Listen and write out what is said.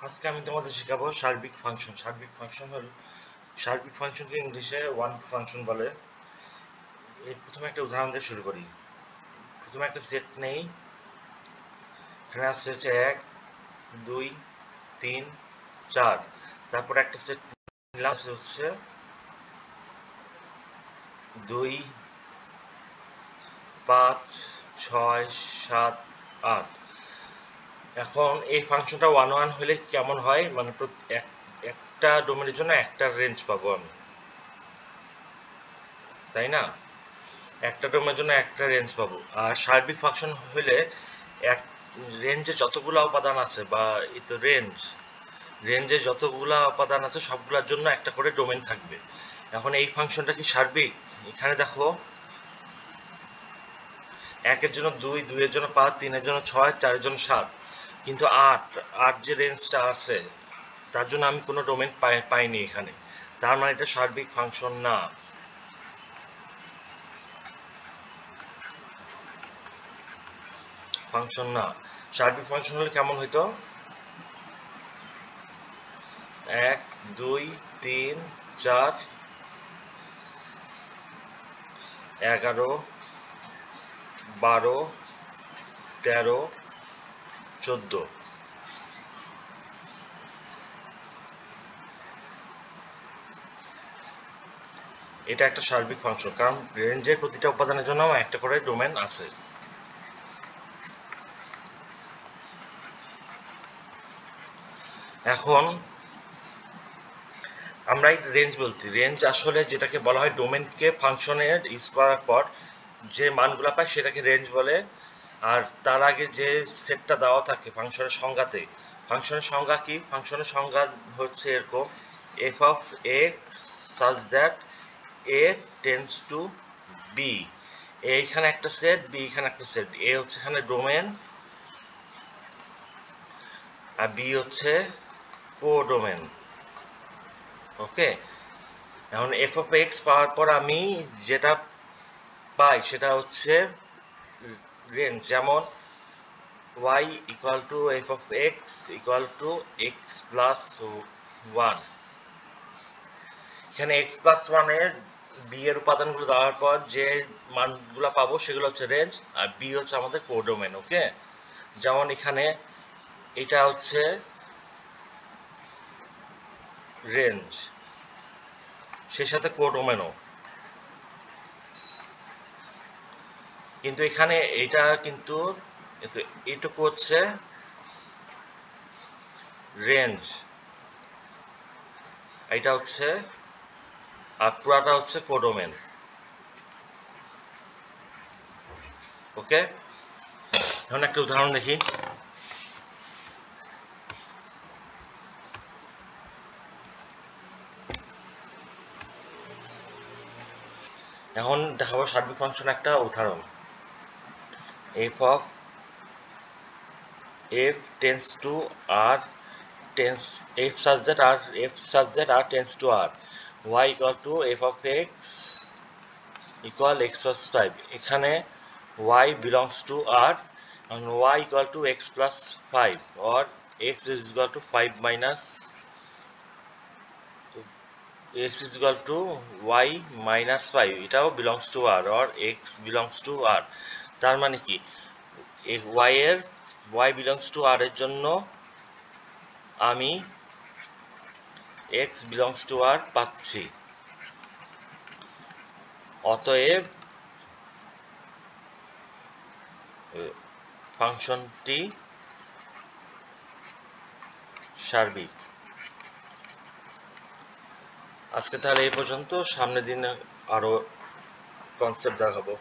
আজকে আমি তোমাদের শেখাবো সার্বিক ফাংশন। সার্বিক ফাংশনকে ইংলিশে ওয়ান ফাংশন বলে। এর প্রথমে একটা উদাহরণ দিয়ে শুরু করি। প্রথমে একটা সেট নেই, এখানে আসছে হচ্ছে 1 2 3 4। তারপর একটা সেট নিলাম হচ্ছে 2 5 6 7 8। এখন এই ফাংশনটা 1 1 হলে কেমন হয়, মানে একটা ডোমেনের জন্য একটা রেঞ্জ পাবো আমি, তাই না? একটা ডোমেনের জন্য একটা রেঞ্জ পাবো। আর সার্বিক ফাংশন হলে এক রেঞ্জে যতগুলো উপাদান আছে, বা এই তো রেঞ্জে যতগুলো উপাদান আছে সবগুলোর জন্য একটা করে ডোমেন থাকবে। এখন এই ফাংশনটা কি সার্বিক? এখানে দেখো, 1 এর জন্য 2, 2 এর জন্য 5, 3 এর জন্য 6, 4 এর জন্য 7, কিন্তু 8 যে রেঞ্জটা আছে তার জন্য আমি কোনো ডোমেন পাইনি এখানে। তার মানে এটা সার্বিক ফাংশন না। সার্বিক ফাংশন হলে কেমন হইতো? 1 2 3 4 11 12 13 14। এটা একটা সার্বিক ফাংশন, কারণ রেঞ্জের প্রতিটা উপাদানের জন্য একটা করে ডোমেন আছে। এখন আমরা রেঞ্জ বলতে, রেঞ্জ আসলে যেটাকে বলা হয় ডোমেনকে ফাংশনের ইউজ করার পর যে মানগুলো পায় সেটাকে রেঞ্জ বলে। আর তার আগে যে সেটটা দেওয়া থাকে ফাংশনের সংজ্ঞাতে, ফাংশনের সংজ্ঞা কি? ফাংশনের সংজ্ঞা হচ্ছে এরকম: F of X such that A tends to be. এইখানে একটা সেট, বি এখানে একটা সেট। এ হচ্ছে এখানে ডোমেন, আর বি হচ্ছে কোডোমেন। ওকে, এখন এফ অফ এক্স পাওয়ার পর আমি যেটা পাই সেটা হচ্ছে রেঞ্জ। যেমন y equal to F of x equal to x plus 1। এখানে এক্স প্লাস 1 এর বি এর উপাদানগুলো দেওয়ার পর যে মানগুলো পাবো সেগুলো হচ্ছে রেঞ্জ, আর বি হচ্ছে আমাদের কোডোমেন। ওকে, যেমন এখানে এটা হচ্ছে রেঞ্জ, সেই সাথে কোডোমেনও। কিন্তু এখানে এটা কিন্তু এটুকু হচ্ছে রেঞ্জ, এটা হচ্ছে, আর পুরাটা হচ্ছে কোডোমেন। ওকে, এখন একটা উদাহরণ দেখি। এখন দেখাবো সার্বিক ফাংশন একটা উদাহরণ। F of f tends to r tends f such that r tends to r, y equal to f of x equal x plus 5. এখানে y belongs to r and y equal to x plus 5, or x is equal to 5 minus x is equal to y minus 5, এটাও belongs to r, or x belongs to r। তার মানে কি, y belongs to r এর জন্য আমি x belongs to r পাচ্ছি। অতএব ফাংশনটি সার্বিক। আজকে তাহলে এই পর্যন্ত, সামনের দিন আরো কনসেপ্ট দেখাবো।